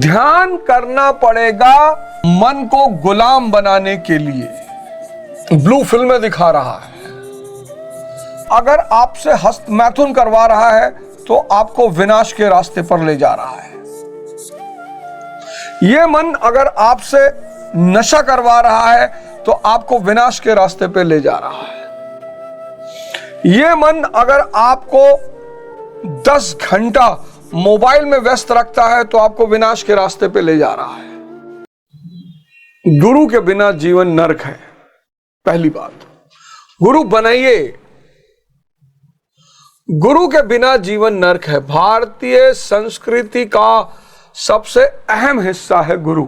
ध्यान करना पड़ेगा मन को गुलाम बनाने के लिए। ब्लू फिल्में दिखा रहा है, अगर आपसे हस्त मैथुन करवा रहा है तो आपको विनाश के रास्ते पर ले जा रहा है। यह मन अगर आपसे नशा करवा रहा है तो आपको विनाश के रास्ते पर ले जा रहा है। यह मन अगर आपको 10 घंटा मोबाइल में व्यस्त रखता है तो आपको विनाश के रास्ते पे ले जा रहा है। गुरु के बिना जीवन नरक है। पहली बात, गुरु बनाइए। गुरु के बिना जीवन नरक है। भारतीय संस्कृति का सबसे अहम हिस्सा है गुरु।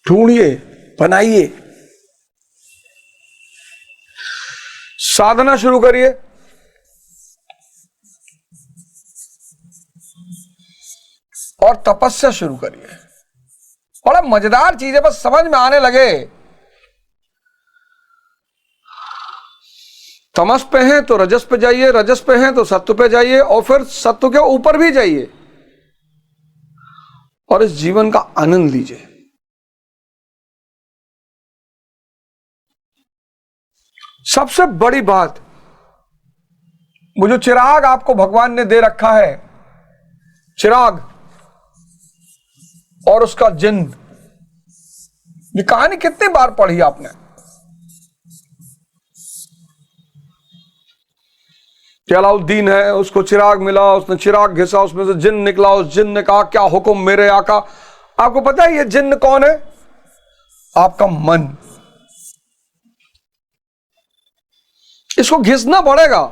ढूंढिए, बनाइए, साधना शुरू करिए। और तपस्या शुरू करिए। बड़ा मजेदार चीज है, बस समझ में आने लगे। तमस पे हैं तो रजस पे जाइए, रजस पे हैं तो सत्व पे जाइए, और फिर सत्व के ऊपर भी जाइए और इस जीवन का आनंद लीजिए। सबसे बड़ी बात, वो जो चिराग आपको भगवान ने दे रखा है, चिराग और उसका जिन्न, ये कहानी कितनी बार पढ़ी आपने? कि अलाउद्दीन है, उसको चिराग मिला, उसने चिराग घिसा, उसमें से जिन्न निकला, उस जिन्न ने कहा क्या हुक्म मेरे आका। आपको पता है ये जिन्न कौन है? आपका मन। इसको घिसना पड़ेगा।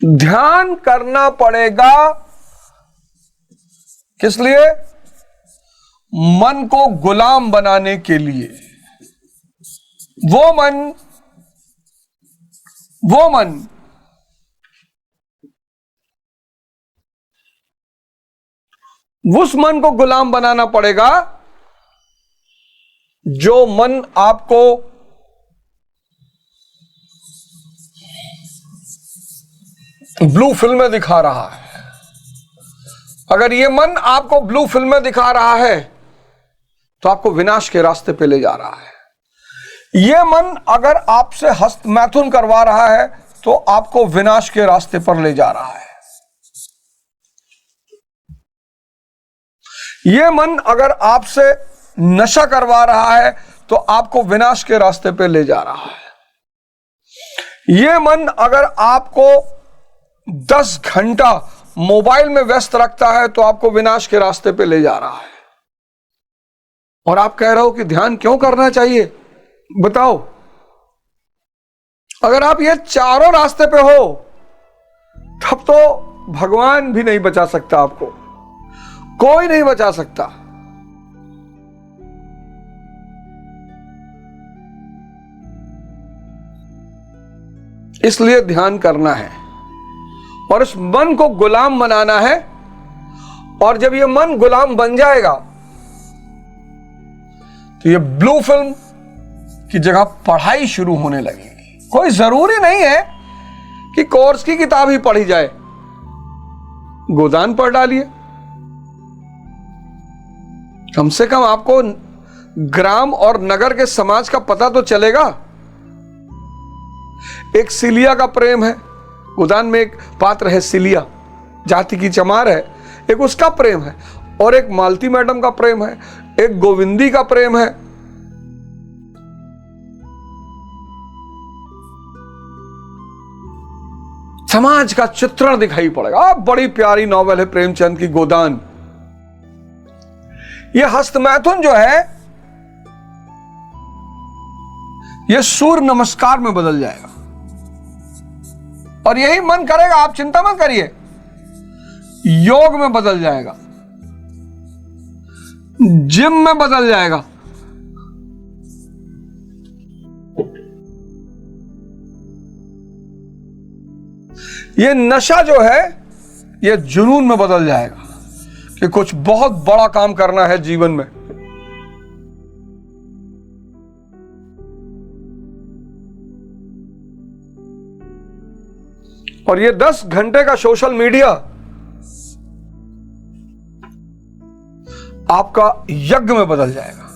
ध्यान करना पड़ेगा। किस लिए? मन को गुलाम बनाने के लिए। वो मन उस मन को गुलाम बनाना पड़ेगा जो मन आपको ब्लू फिल्में दिखा रहा है। अगर ये मन आपको ब्लू फिल्में दिखा रहा है तो आपको विनाश के रास्ते पे ले जा रहा है। यह मन अगर आपसे हस्त मैथुन करवा रहा है तो आपको विनाश के रास्ते पर ले जा रहा है। यह मन अगर आपसे नशा करवा रहा है तो आपको विनाश के रास्ते पे ले जा रहा है। यह मन अगर आपको 10 घंटा मोबाइल में व्यस्त रखता है तो आपको विनाश के रास्ते पे ले जा रहा है। और आप कह रहे हो कि ध्यान क्यों करना चाहिए? बताओ। अगर आप ये चारों रास्ते पे हो तब तो भगवान भी नहीं बचा सकता आपको, कोई नहीं बचा सकता। इसलिए ध्यान करना है और इस मन को गुलाम बनाना है। और जब ये मन गुलाम बन जाएगा तो ये ब्लू फिल्म की जगह पढ़ाई शुरू होने लगेगी। कोई जरूरी नहीं है कि कोर्स की किताब ही पढ़ी जाए। गोदान पढ़ डालिए। कम से कम आपको ग्राम और नगर के समाज का पता तो चलेगा। एक सिलिया का प्रेम है, गोदान में एक पात्र है सिलिया, जाति की चमार है, एक उसका प्रेम है, और एक मालती मैडम का प्रेम है, एक गोविंदी का प्रेम है। समाज का चित्रण दिखाई पड़ेगा। बड़ी प्यारी नॉवेल है प्रेमचंद की गोदान। यह हस्तमैथुन जो है यह सूर्य नमस्कार में बदल जाएगा। और यही मन करेगा, आप चिंता मत करिए, योग में बदल जाएगा, जिम में बदल जाएगा। ये नशा जो है ये जुनून में बदल जाएगा कि कुछ बहुत बड़ा काम करना है जीवन में। और ये 10 घंटे का सोशल मीडिया आपका यज्ञ में बदल जाएगा।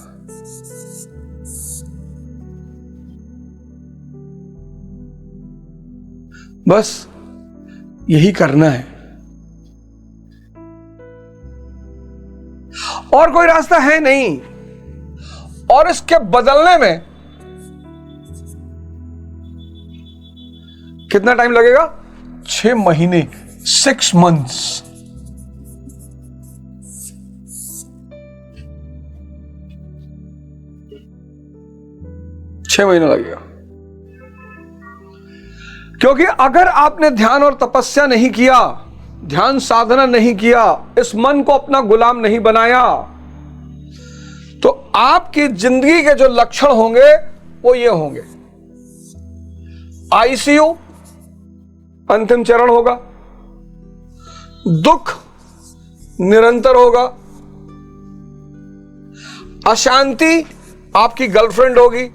बस यही करना है, और कोई रास्ता है नहीं। और इसके बदलने में कितना टाइम लगेगा? 6 महीने, 6 मंथ्स। 6 महीना लगेगा। क्योंकि अगर आपने ध्यान और तपस्या नहीं किया, ध्यान साधना नहीं किया, इस मन को अपना गुलाम नहीं बनाया, तो आपकी जिंदगी के जो लक्षण होंगे वो ये होंगे। आईसीयू अंतिम चरण होगा, दुख निरंतर होगा, अशांति आपकी गर्लफ्रेंड होगी,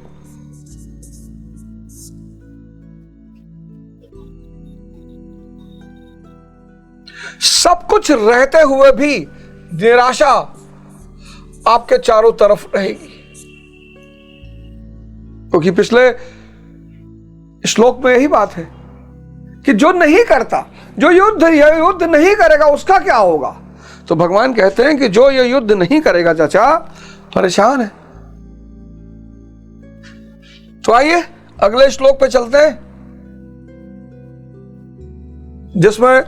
सब कुछ रहते हुए भी निराशा आपके चारों तरफ रहेगी। क्योंकि पिछले श्लोक में यही बात है कि जो नहीं करता, जो युद्ध नहीं करेगा उसका क्या होगा। तो भगवान कहते हैं कि जो ये युद्ध नहीं करेगा चाचा परेशान है। तो आइए अगले श्लोक पे चलते हैं, जिसमें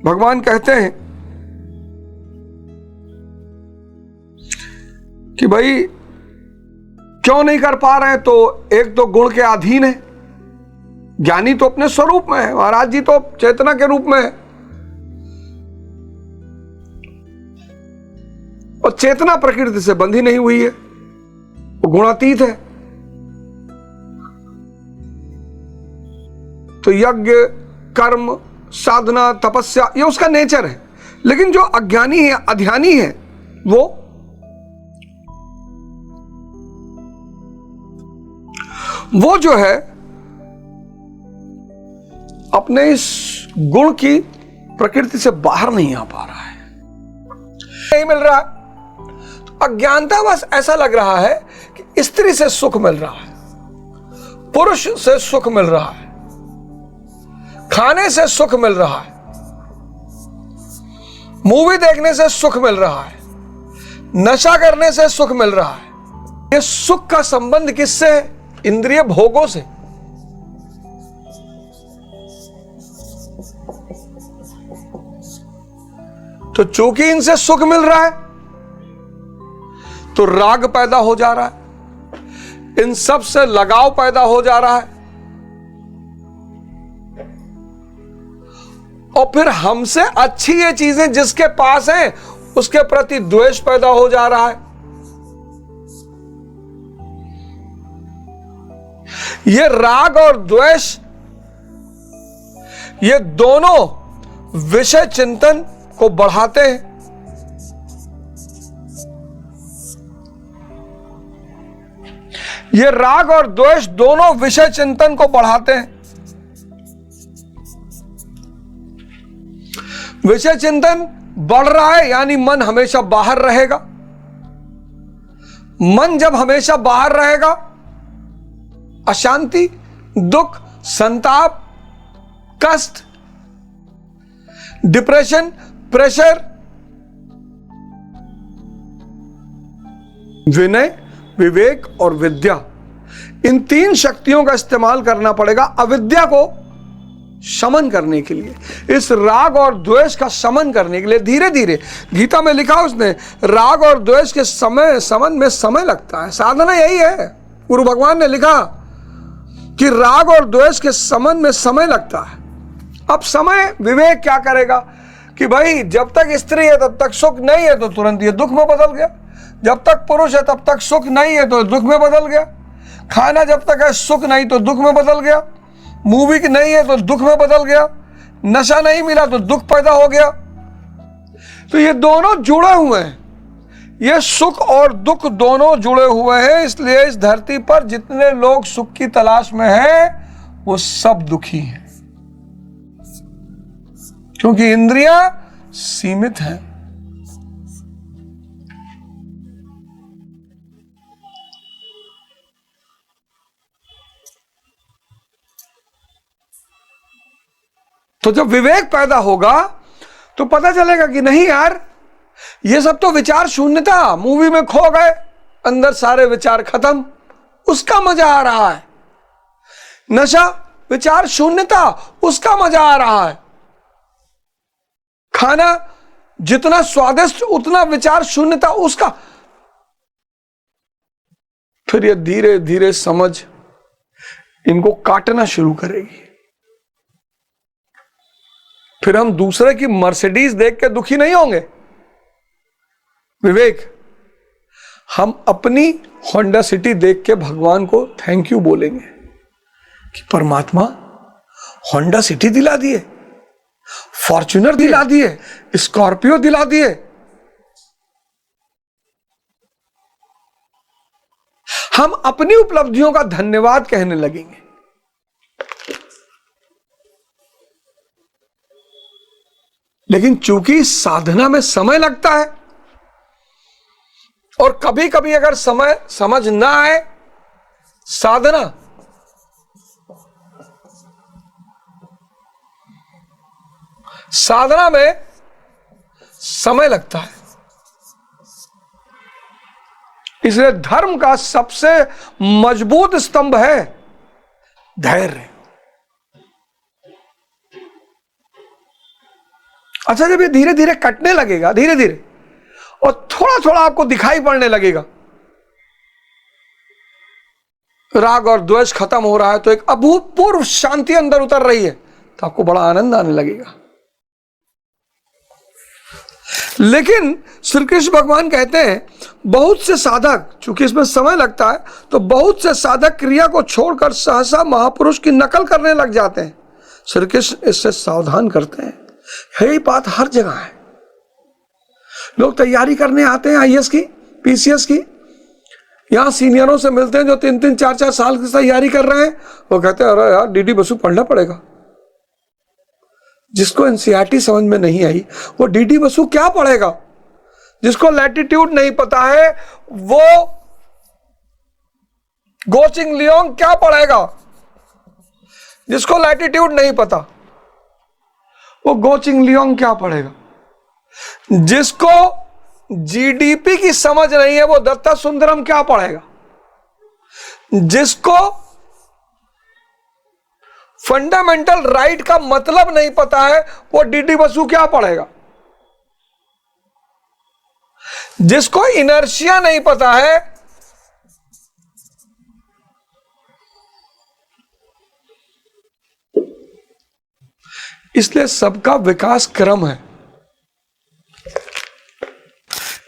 भगवान कहते हैं कि भाई क्यों नहीं कर पा रहे हैं। तो एक तो गुण के अधीन है, ज्ञानी तो अपने स्वरूप में है, महाराज जी तो चेतना के रूप में है, और चेतना प्रकृति से बंधी नहीं हुई है, वो गुणातीत है। तो यज्ञ, कर्म, साधना, तपस्या ये उसका नेचर है। लेकिन जो अज्ञानी है, अध्यानी है, वो जो है अपने इस गुण की प्रकृति से बाहर नहीं आ पा रहा है, नहीं मिल रहा। तो अज्ञानता बस ऐसा लग रहा है कि स्त्री से सुख मिल रहा है, पुरुष से सुख मिल रहा है, खाने से सुख मिल रहा है, मूवी देखने से सुख मिल रहा है, नशा करने से सुख मिल रहा है। ये सुख का संबंध किससे है? इंद्रिय भोगों से। तो चूंकि इनसे सुख मिल रहा है तो राग पैदा हो जा रहा है, इन सब से लगाव पैदा हो जा रहा है, और फिर हमसे अच्छी ये चीजें जिसके पास हैं उसके प्रति द्वेष पैदा हो जा रहा है। ये राग और द्वेष, ये दोनों विषय चिंतन को बढ़ाते हैं। ये राग और द्वेष दोनों विषय चिंतन को बढ़ाते हैं। विषय चिंतन बढ़ रहा है यानी मन हमेशा बाहर रहेगा। मन जब हमेशा बाहर रहेगा, अशांति, दुख, संताप, कष्ट, डिप्रेशन, प्रेशर, विनय, विवेक और विद्या, इन 3 शक्तियों का इस्तेमाल करना पड़ेगा अविद्या को शमन करने के लिए, इस राग और द्वेष का शमन करने के लिए। धीरे धीरे गीता में लिखा उसने, राग और द्वेष के शमन में समय लगता है। साधना यही है। गुरु भगवान ने लिखा कि राग और द्वेष के शमन में समय लगता है। अब समय विवेक क्या करेगा कि भाई जब तक स्त्री है तब तक सुख नहीं है तो तुरंत ये दुख में बदल गया, जब तक पुरुष है तब तक सुख नहीं है तो दुख में बदल गया, खाना जब तक है सुख नहीं तो दुख में बदल गया, मूवी की नहीं है तो दुख में बदल गया, नशा नहीं मिला तो दुख पैदा हो गया। तो ये दोनों जुड़े हुए हैं, ये सुख और दुख दोनों जुड़े हुए हैं। इसलिए इस धरती पर जितने लोग सुख की तलाश में हैं वो सब दुखी हैं। क्योंकि इंद्रियां सीमित हैं। तो जब विवेक पैदा होगा तो पता चलेगा कि नहीं यार, ये सब तो विचार शून्य था, मूवी में खो गए, अंदर सारे विचार खत्म, उसका मजा आ रहा है। नशा विचार शून्य था, उसका मजा आ रहा है। खाना जितना स्वादिष्ट उतना विचार शून्य था, उसका। फिर ये धीरे धीरे समझ इनको काटना शुरू करेगी। फिर हम दूसरे की मर्सिडीज देख के दुखी नहीं होंगे। विवेक, हम अपनी होंडा सिटी देख के भगवान को थैंक यू बोलेंगे कि परमात्मा होंडा सिटी दिला दिए, फॉर्च्यूनर दिला दिए, स्कॉर्पियो दिला दिए। हम अपनी उपलब्धियों का धन्यवाद कहने लगेंगे। लेकिन चूंकि साधना में समय लगता है, और कभी कभी अगर समय समझ ना आए, साधना में समय लगता है। इसलिए धर्म का सबसे मजबूत स्तंभ है धैर्य। अच्छा, जब ये धीरे धीरे कटने लगेगा, धीरे धीरे, और थोड़ा थोड़ा आपको दिखाई पड़ने लगेगा, राग और द्वेष खत्म हो रहा है, तो एक अभूतपूर्व शांति अंदर उतर रही है, तो आपको बड़ा आनंद आने लगेगा। लेकिन श्री कृष्ण भगवान कहते हैं, बहुत से साधक, चूंकि इसमें समय लगता है, तो बहुत से साधक क्रिया को छोड़कर सहसा महापुरुष की नकल करने लग जाते हैं। श्री कृष्ण इससे सावधान करते हैं। यही बात हर जगह है। लोग तैयारी करने आते हैं आईएएस की, पीसीएस की, यहां सीनियरों से मिलते हैं जो 3-3, 4-4 साल की तैयारी कर रहे हैं। वो कहते हैं अरे यार, डीडी बसु पढ़ना पड़ेगा। जिसको एनसीईआरटी समझ में नहीं आई, वो डीडी बसु क्या पढ़ेगा? जिसको लैटिट्यूड नहीं पता है, वो गोचिंग लियोंग क्या पढ़ेगा? जिसको लैटिट्यूड नहीं पता, वो गोचिंग लियोंग क्या पढ़ेगा? जिसको जीडीपी की समझ नहीं है, वो दत्ता सुंदरम क्या पढ़ेगा? जिसको फंडामेंटल राइट का मतलब नहीं पता है, वो डीडी बसु क्या पढ़ेगा? जिसको इनर्शिया नहीं पता है, इसलिए सबका विकास क्रम है।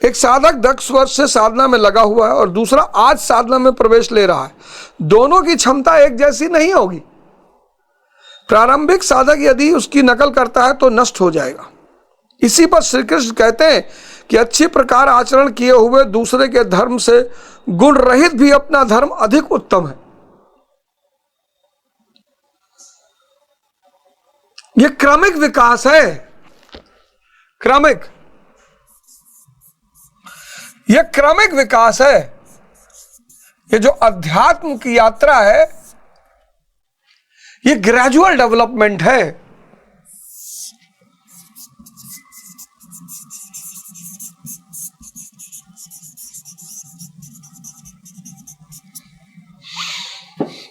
एक साधक 10 वर्ष से साधना में लगा हुआ है और दूसरा आज साधना में प्रवेश ले रहा है। दोनों की क्षमता एक जैसी नहीं होगी। प्रारंभिक साधक यदि उसकी नकल करता है तो नष्ट हो जाएगा। इसी पर श्री कृष्ण कहते हैं कि अच्छी प्रकार आचरण किए हुए दूसरे के धर्म से गुण रहित भी अपना धर्म अधिक उत्तम है। यह क्रमिक विकास है, क्रमिक, यह क्रमिक विकास है। ये जो अध्यात्म की यात्रा है, ये ग्रेजुअल डेवलपमेंट है।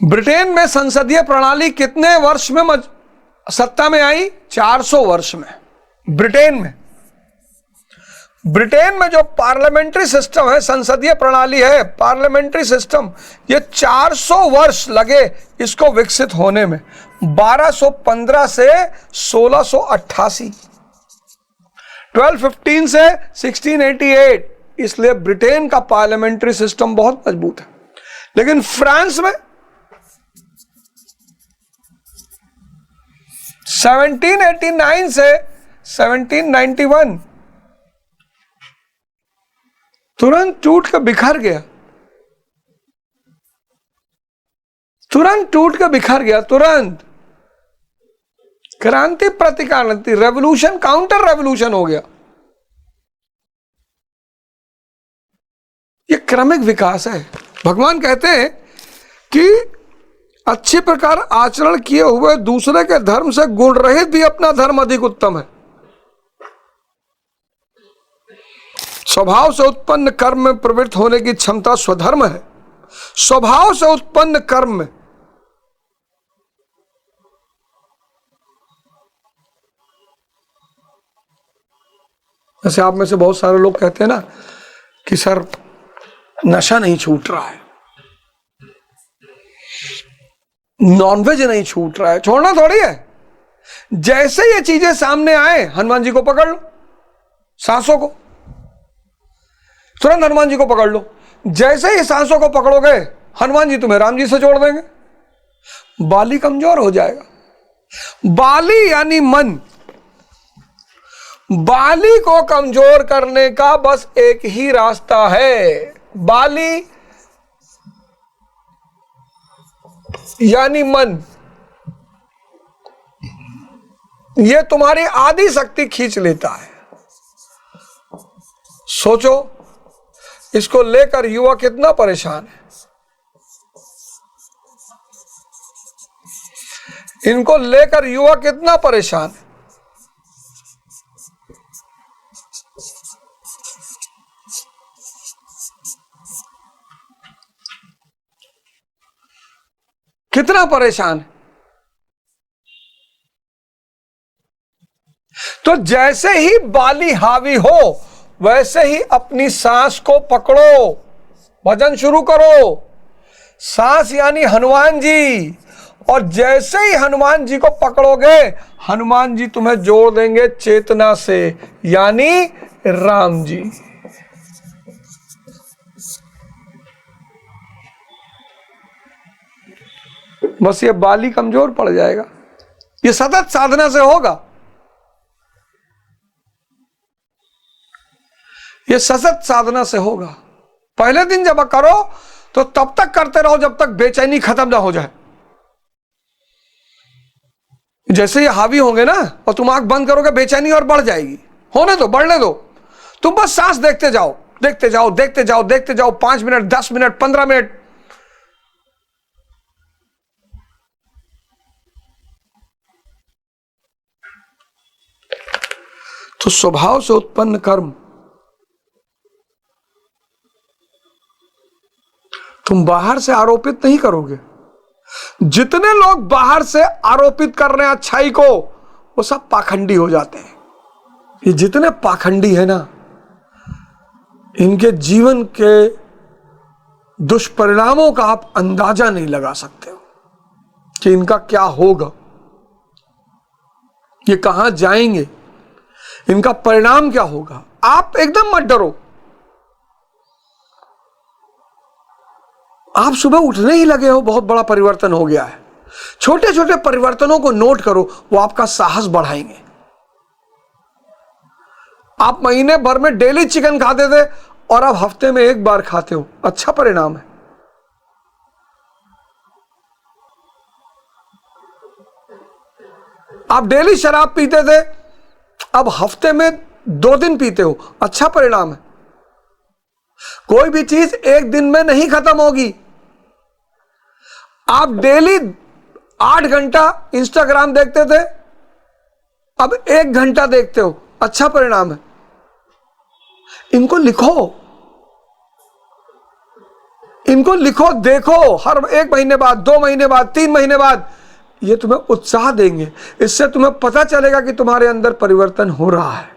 ब्रिटेन में संसदीय प्रणाली कितने वर्ष में सत्ता में आई? 400 वर्ष में। ब्रिटेन में जो पार्लियामेंट्री सिस्टम है, संसदीय प्रणाली है, पार्लियामेंट्री सिस्टम, ये 400 वर्ष लगे इसको विकसित होने में। 1215 से 1688, 1215 से 1688। इसलिए ब्रिटेन का पार्लियामेंट्री सिस्टम बहुत मजबूत है। लेकिन फ्रांस में 1789 से 1791 तुरंत टूट कर बिखर गया, तुरंत टूट कर बिखर गया, तुरंत। क्रांति प्रतिक्रांति, रेवोल्यूशन काउंटर रेवोल्यूशन हो गया। ये क्रमिक विकास है। भगवान कहते हैं कि अच्छी प्रकार आचरण किए हुए दूसरे के धर्म से गुण रहित भी अपना धर्म अधिक उत्तम है। स्वभाव से उत्पन्न कर्म में प्रवृत्त होने की क्षमता स्वधर्म है। स्वभाव से उत्पन्न कर्म में जैसे आप में से बहुत सारे लोग कहते हैं ना कि सर नशा नहीं छूट रहा है, नॉनवेज नहीं छूट रहा है। छोड़ना थोड़ी है। जैसे ये चीजें सामने आए, हनुमान जी को पकड़ लो, सांसों को तुरंत हनुमान जी को पकड़ लो। जैसे ही सांसों को पकड़ोगे, हनुमान जी तुम्हें राम जी से जोड़ देंगे। बाली कमजोर हो जाएगा। बाली यानी मन। बाली को कमजोर करने का बस एक ही रास्ता है। बाली यानी मन। ये तुम्हारी आदि शक्ति खींच लेता है। सोचो, इसको लेकर युवा कितना परेशान है। इनको लेकर युवा कितना परेशान है। कितना परेशान है। तो जैसे ही बाली हावी हो, वैसे ही अपनी सांस को पकड़ो, भजन शुरू करो। सांस यानी हनुमान जी। और जैसे ही हनुमान जी को पकड़ोगे, हनुमान जी तुम्हें जोड़ देंगे चेतना से, यानी राम जी। बस ये बाली कमजोर पड़ जाएगा। ये सतत साधना से होगा। ये सतत साधना से होगा। पहले दिन जब करो तो तब तक करते रहो जब तक बेचैनी खत्म ना हो जाए। जैसे ये हावी होंगे ना और तुम आंख बंद करोगे, बेचैनी और बढ़ जाएगी। होने दो, बढ़ने दो। तुम बस सांस देखते जाओ, देखते जाओ, देखते जाओ, देखते जाओ। 5 मिनट, 10 मिनट, 15 मिनट। तो स्वभाव से उत्पन्न कर्म तुम बाहर से आरोपित नहीं करोगे। जितने लोग बाहर से आरोपित कर रहे हैं अच्छाई को, वो सब पाखंडी हो जाते हैं। ये जितने पाखंडी है ना, इनके जीवन के दुष्परिणामों का आप अंदाजा नहीं लगा सकते हो कि इनका क्या होगा, ये कहां जाएंगे, इनका परिणाम क्या होगा। आप एकदम मत डरो। आप सुबह उठने ही लगे हो, बहुत बड़ा परिवर्तन हो गया है। छोटे छोटे परिवर्तनों को नोट करो, वो आपका साहस बढ़ाएंगे। आप महीने भर में डेली चिकन खाते थे और अब हफ्ते में 1 बार खाते हो, अच्छा परिणाम है। आप डेली शराब पीते थे, अब हफ्ते में 2 दिन पीते हो, अच्छा परिणाम है। कोई भी चीज एक दिन में नहीं खत्म होगी। आप डेली 8 घंटा इंस्टाग्राम देखते थे, अब 1 घंटा देखते हो, अच्छा परिणाम है। इनको लिखो, इनको लिखो, देखो। हर 1 महीने बाद, 2 महीने बाद, 3 महीने बाद ये तुम्हें उत्साह देंगे। इससे तुम्हें पता चलेगा कि तुम्हारे अंदर परिवर्तन हो रहा है।